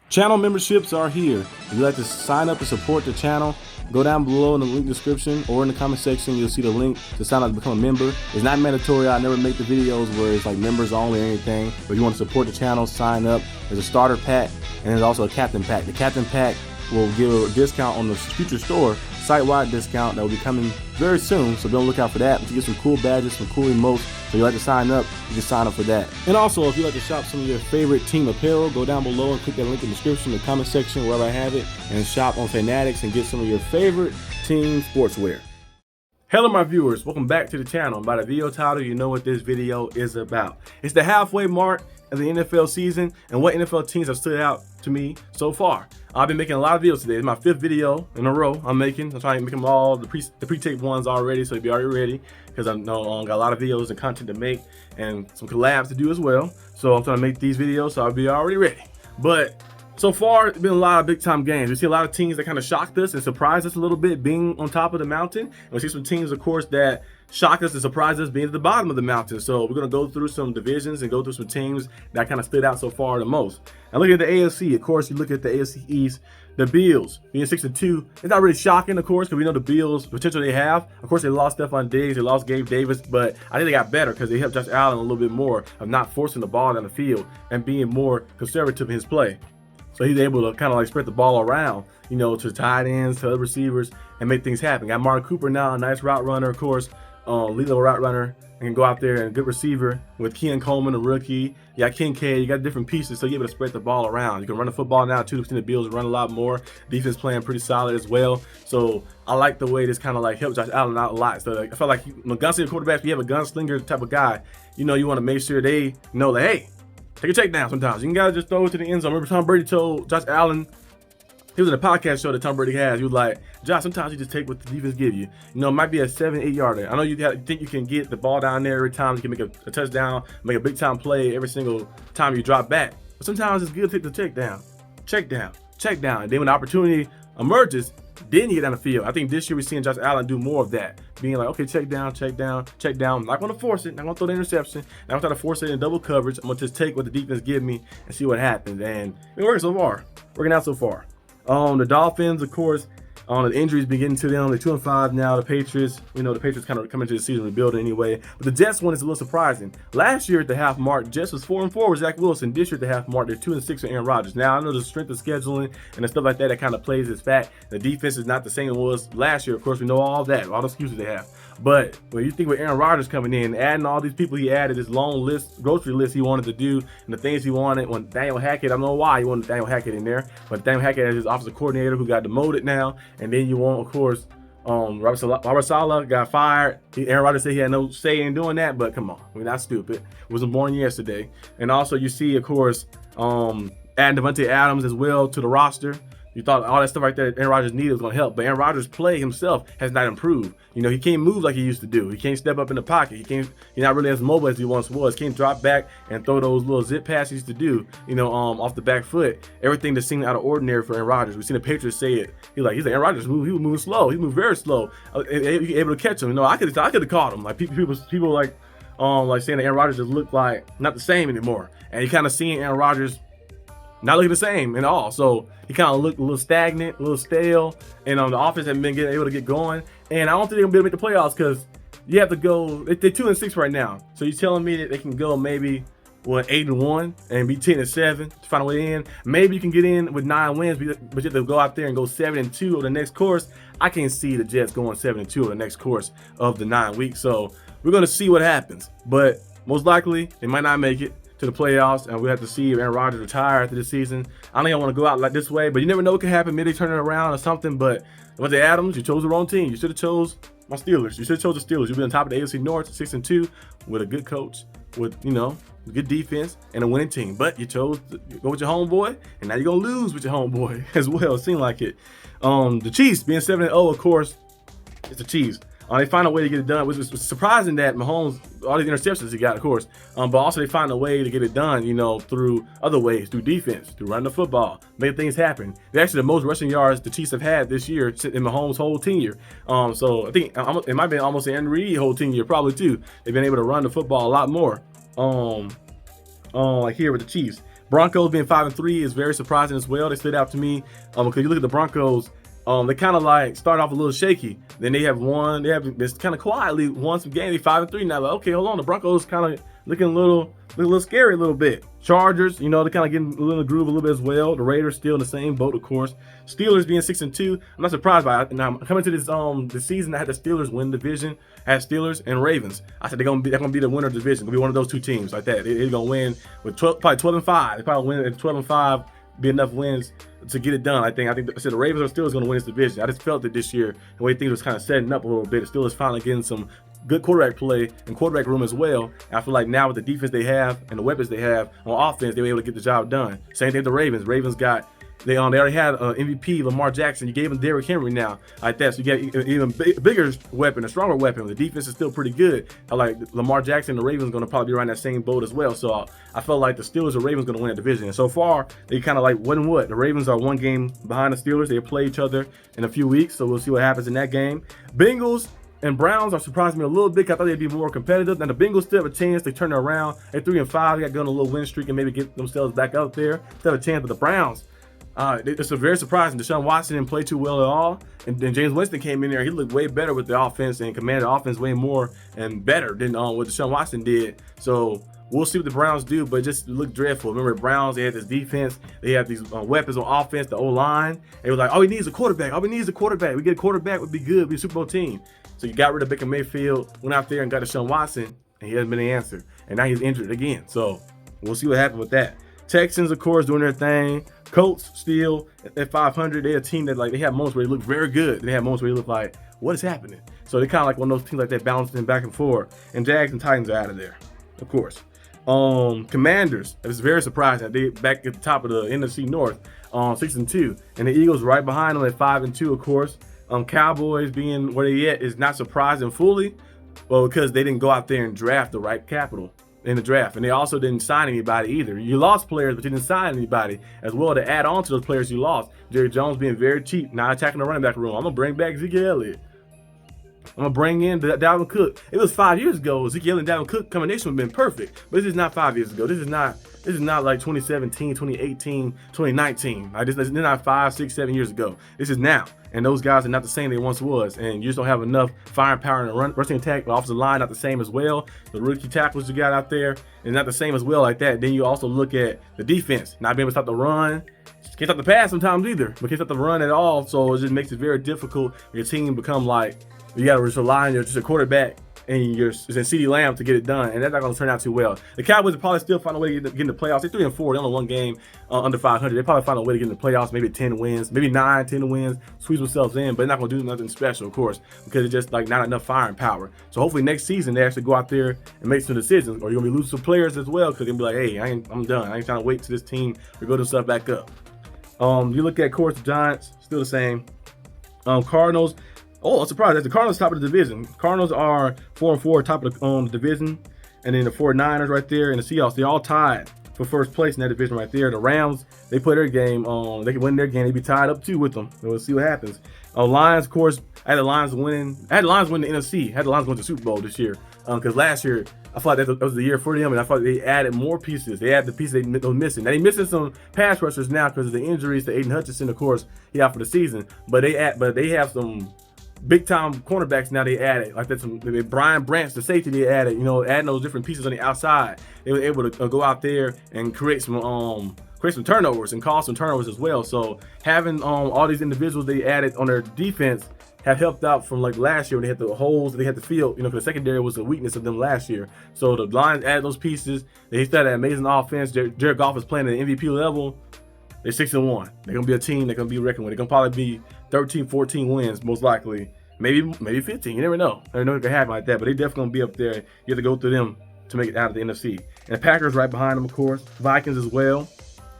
Channel memberships are here. If you'd like to sign up to support the channel, go down below in the link description or in the comment section. You'll see the link to sign up to become a member. It's not mandatory. I never make the videos where it's like members only or anything. But if you want to support the channel, sign up. There's a starter pack and there's also a captain pack. The captain pack will give a discount on the future store, site-wide discount that will be coming very soon. So be on the lookout for that. To get some cool badges, some cool emotes. So you like to sign up, you can sign up for that. And also, if you like to shop some of your favorite team apparel, go down below and click that link in the description, the comment section, wherever I have it, and shop on Fanatics and get some of your favorite team sportswear. Hello my viewers, welcome back to the channel. By the video title, you know what this video is about. It's the halfway mark of the NFL season and what NFL teams have stood out to me so far. I've been making a lot of videos today. It's my 5th video in a row I'm making. I'm trying to make them all the pre-taped ones already, so you'll be already ready, because I know I got a lot of videos and content to make and some collabs to do as well. So I'm trying to make these videos so I'll be already ready. But so far, it's been a lot of big time games. We see a lot of teams that kind of shocked us and surprised us a little bit being on top of the mountain. And we see some teams, of course, that shocked us and surprised us being at the bottom of the mountain. So we're going to go through some divisions and go through some teams that kind of stood out so far the most. Now look at the AFC. Of course, you look at the AFC East, the Bills being 6-2. It's not really shocking, of course, because we know the Bills potential they have. Of course, they lost Stephon Diggs, they lost Gabe Davis, but I think they got better because they helped Josh Allen a little bit more of not forcing the ball down the field and being more conservative in his play. So he's able to kind of like spread the ball around, you know, to tight ends, to other receivers, and make things happen. Got Mark Cooper now, a nice route runner, of course, lead route runner, and can go out there and a good receiver with Keon Coleman, a rookie. You got Kincaid, you got different pieces, so you're able to spread the ball around. You can run the football now too. The Bills run a lot more. Defense playing pretty solid as well. So I like the way this kind of like helps Josh Allen out a lot. So like, I felt like when gunslinger quarterback, if you have a gunslinger type of guy, you know, you want to make sure they know that, hey, take a check down sometimes. You gotta just throw it to the end zone. Remember Tom Brady told Josh Allen, he was in a podcast show that Tom Brady has. He was like, Josh, sometimes you just take what the defense give you. You know, it might be a 7-8 yarder. I know you think you can get the ball down there every time. You can make a touchdown, make a big time play every single time you drop back. But sometimes it's good to take the check down. Check down, check down. And then when the opportunity emerges, then you get down the field. I think this year we're seeing Josh Allen do more of that. Being like, okay, check down, check down, check down. I'm not going to force it. Not going to throw the interception. Not going to try to force it in double coverage. I'm going to just take what the defense give me and see what happens. And it works so far. Working out so far. The Dolphins, of course, the injuries been getting to them. They're 2-5 now. The Patriots, we know the Patriots kind of coming into the season rebuilding anyway. But the Jets one is a little surprising. Last year at the half mark, Jets was 4-4 with Zach Wilson. This year at the half mark, they're 2-6 with Aaron Rodgers. Now I know the strength of scheduling and the stuff like that kind of plays this fact. The defense is not the same it was last year. Of course, we know all that, all the excuses they have. But when you think with Aaron Rodgers coming in, adding all these people he added, this long list, grocery list he wanted to do, and the things he wanted, when Daniel Hackett, I don't know why he wanted Daniel Hackett in there, but Daniel Hackett as his offensive coordinator who got demoted now, and then you want, of course, Robert Saleh got fired. Aaron Rodgers said he had no say in doing that, but come on, we're not stupid. Wasn't born yesterday. And also you see, of course, adding Devontae Adams as well to the roster. You thought all that stuff right there Aaron Rodgers needed was going to help, but Aaron Rodgers' play himself has not improved. You know, he can't move like he used to do. He can't step up in the pocket. He's not really as mobile as he once was. Can't drop back and throw those little zip passes he used to do, you know, off the back foot. Everything that seemed out of ordinary for Aaron Rodgers. We've seen the Patriots say it. He's like Aaron Rodgers, he was moving slow. He moved very slow. Able to catch him. You know, I could have caught him. Like people like saying that Aaron Rodgers just looked like not the same anymore. And you kind of seeing Aaron Rodgers not looking the same at all. So he kind of looked a little stagnant, a little stale, and the offense hasn't been able to get going. And I don't think they're gonna be able to make the playoffs because you have to go. They're 2-6 right now. So you're telling me that they can go maybe 8-1 and be 10-7 to find a way in. Maybe you can get in with 9 wins, but you have to go out there and go 7-2 over the next course. I can't see the Jets going 7-2 over the next course of the 9 weeks. So we're gonna see what happens. But most likely they might not make it to the playoffs, and we have to see if Aaron Rodgers retire after this season. I don't think I want to go out like this way, but you never know what could happen. Maybe they turn it around or something. But Devontae Adams, you chose the wrong team. You should have chose my Steelers. You should have chose the Steelers. You've been on top of the AFC North, 6-2, with a good coach, with good defense and a winning team. But you chose to go with your homeboy, and now you're gonna lose with your homeboy as well. It seemed like it. The Chiefs being 7-0, of course, it's the Chiefs. They find a way to get it done, which was surprising that Mahomes, all these interceptions he got, of course, but also they find a way to get it done, through other ways, through defense, through running the football, making things happen. They're actually the most rushing yards the Chiefs have had this year in Mahomes' whole tenure. So I think it might have been almost Andy Reid's whole tenure, probably too. They've been able to run the football a lot more, like here with the Chiefs. Broncos being 5-3 is very surprising as well. They stood out to me because you look at the Broncos. They kind of like start off a little shaky. Then they have this kind of quietly won some games. They 5-3 now. Like, okay, hold on. The Broncos kind of looking a little scary a little bit. Chargers, you know, they're kind of getting a little groove a little bit as well. The Raiders still in the same boat, of course. Steelers being 6-2. I'm not surprised by it. Now coming to this season, I had the Steelers win the division. I had Steelers and Ravens. I said they're gonna be the winner of the division. Gonna be one of those two teams like that. They're gonna win with probably 12-5. They probably win at 12-5. Be enough wins to get it done. I think I said the Ravens are still going to win this division. I just felt that this year, the way things was kind of setting up a little bit, the Steelers finally getting some good quarterback play and quarterback room as well. I feel like now with the defense they have and the weapons they have on offense, they were able to get the job done. Same thing with the Ravens. Ravens got they already had MVP Lamar Jackson. You gave him Derrick Henry now like that, so you get an even bigger weapon, a stronger weapon. The defense is still pretty good. I like Lamar Jackson. The Ravens going to probably be right in that same boat as well. So I felt like the Steelers or Ravens going to win that division. And so far they kind of like what and what. The Ravens are one game behind the Steelers. They play each other in a few weeks, so we'll see what happens in that game. Bengals and Browns are surprising me a little bit. I thought they'd be more competitive. Now the Bengals still have a chance to turn it around. They're 3-5. They got going a little win streak and maybe get themselves back out there. Still have a chance, but the Browns. It's a very surprising. Deshaun Watson didn't play too well at all, and then James Winston came in there. He looked way better with the offense and commanded the offense way more and better than what Deshaun Watson did. So we'll see what the Browns do, but it just looked dreadful. Remember the Browns? They had this defense. They had these weapons on offense. The O-line. They were like, all we need is a quarterback. All we need is a quarterback. We get a quarterback, would be good. Be a Super Bowl team. So you got rid of Baker Mayfield, went out there and got Deshaun Watson, and he hasn't been the answer. And now he's injured again. So we'll see what happens with that. Texans, of course, doing their thing. Colts still at 500. They're a team that like they have moments where they look very good. They have moments where they look like, what is happening? So they're kind of like one of those teams like that, balancing back and forth. And Jags and Titans are out of there, of course. Commanders, it's very surprising. They back at the top of the NFC North, 6-2, and the Eagles right behind them at 5-2, of course. Cowboys being where they at is not surprising fully, well, because they didn't go out there and draft the right capital in the draft, and they also didn't sign anybody either. You lost players, but you didn't sign anybody as well to add on to those players you lost. Jerry Jones being very cheap, not attacking the running back room. I'm gonna bring back Zeke Elliott. I'm gonna bring in Dalvin Cook. It was 5 years ago. Zeke Elliott and Dalvin Cook combination would have been perfect, but this is not 5 years ago. This is not like 2017, 2018, 2019. Like this is not 5, 6, 7 years ago. This is now. And those guys are not the same they once was. And you just don't have enough firing power in the rushing attack. The offensive line not the same as well. The rookie tackles you got out there is not the same as well like that. Then you also look at the defense. Not being able to stop the run. Can't stop the pass sometimes either. But can't stop the run at all. So it just makes it very difficult. Your team become like, you got to rely on just a quarterback and your CeeDee Lamb to get it done, and that's not going to turn out too well. The Cowboys will probably still find a way to get in the playoffs. They're 3-4. They only one game under 500. They probably find a way to get in the playoffs, maybe 10 wins, maybe 9, 10 wins, squeeze themselves in, but they're not going to do nothing special, of course, because it's just like not enough firing power. So hopefully next season they actually go out there and make some decisions, or you're going to be losing some players as well, because they're going to be like, hey, I'm done. I ain't trying to wait till this team to go themselves back up. You look at, of course, the Giants, still the same. Cardinals. Oh, I'm surprised. The Cardinals top of the division. Cardinals are 4-4, top of the division. And then the 49ers right there and the Seahawks, they're all tied for first place in that division right there. The Rams, they play their game. They can win their game. They'd be tied up too with them. So we'll see what happens. Lions, of course, I had the Lions winning. I had the Lions win the NFC. I had the Lions win the Super Bowl this year. Because last year, I thought that was the year for them, and I thought they added more pieces. They added the pieces they were missing. Now they're missing some pass rushers now because of the injuries to Aiden Hutchinson, of course, he out for the season. But they have some big time cornerbacks now. They added like that's Brian Branch, the safety they added. Adding those different pieces on the outside, they were able to go out there and create some turnovers and cause some turnovers as well. So having all these individuals they added on their defense have helped out from like last year when they had the holes they had to fill. Because the secondary was a weakness of them last year. So the Lions added those pieces. They started an amazing offense. Jared Goff is playing at the MVP level. They're 6-1. They're gonna be a team. They're gonna be reckoned with. They're gonna probably be 13, 14 wins most likely. Maybe 15. You never know. I don't know if it can happen like that, but they definitely gonna be up there. You have to go through them to make it out of the NFC. And the Packers right behind them, of course. Vikings as well.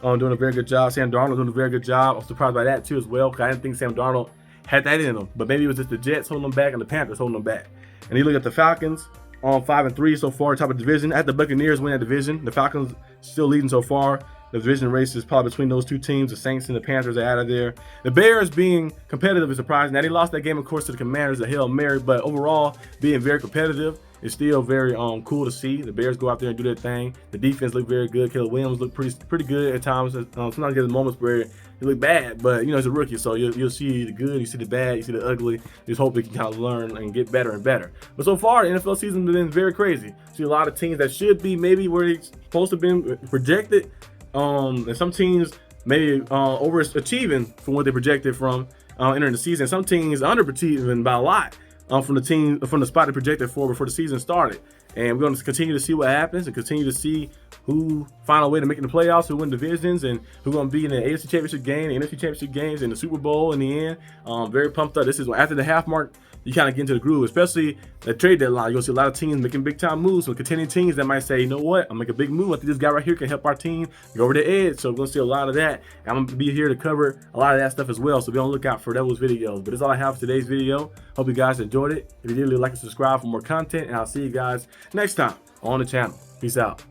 Doing a very good job. Sam Darnold doing a very good job. I was surprised by that too as well, because I didn't think Sam Darnold had that in them. But maybe it was just the Jets holding them back and the Panthers holding them back. And you look at the Falcons on 5-3 so far, top of the division. At the Buccaneers win that division. The Falcons still leading so far. The division race is probably between those two teams. The Saints and the Panthers are out of there. The Bears being competitive is surprising. Now they lost that game, of course, to the Commanders, a Hail Mary, but overall being very competitive. it's still very cool to see the Bears go out there and do their thing. The defense looked very good. Caleb Williams looked pretty good at times. Sometimes there's moments where he looked bad, but you know, he's a rookie, so you'll see the good, you see the bad, you see the ugly. Just hope they can kind of learn and get better and better. But so far, the NFL season has been very crazy. See a lot of teams that should be maybe where they're supposed to have been projected, and some teams maybe overachieving from what they projected from entering the season. Some teams underachieving by a lot from the spot they projected for before the season started. And we're going to continue to see what happens and continue to see who find a way to make it in the playoffs, who win divisions, and who's going to be in the AFC Championship game, the NFC Championship games, and the Super Bowl in the end. Very pumped up. This is after the half mark, you kind of get into the groove, especially the trade deadline. You're going to see a lot of teams making big time moves, some contending teams that might say, you know what, I'll make a big move. I think this guy right here can help our team go over the edge. So we're going to see a lot of that. And I'm going to be here to cover a lot of that stuff as well. So be on the lookout for those videos. But that's all I have for today's video. Hope you guys enjoyed it. If you did, like and subscribe for more content. And I'll see you guys next time on the channel. Peace out.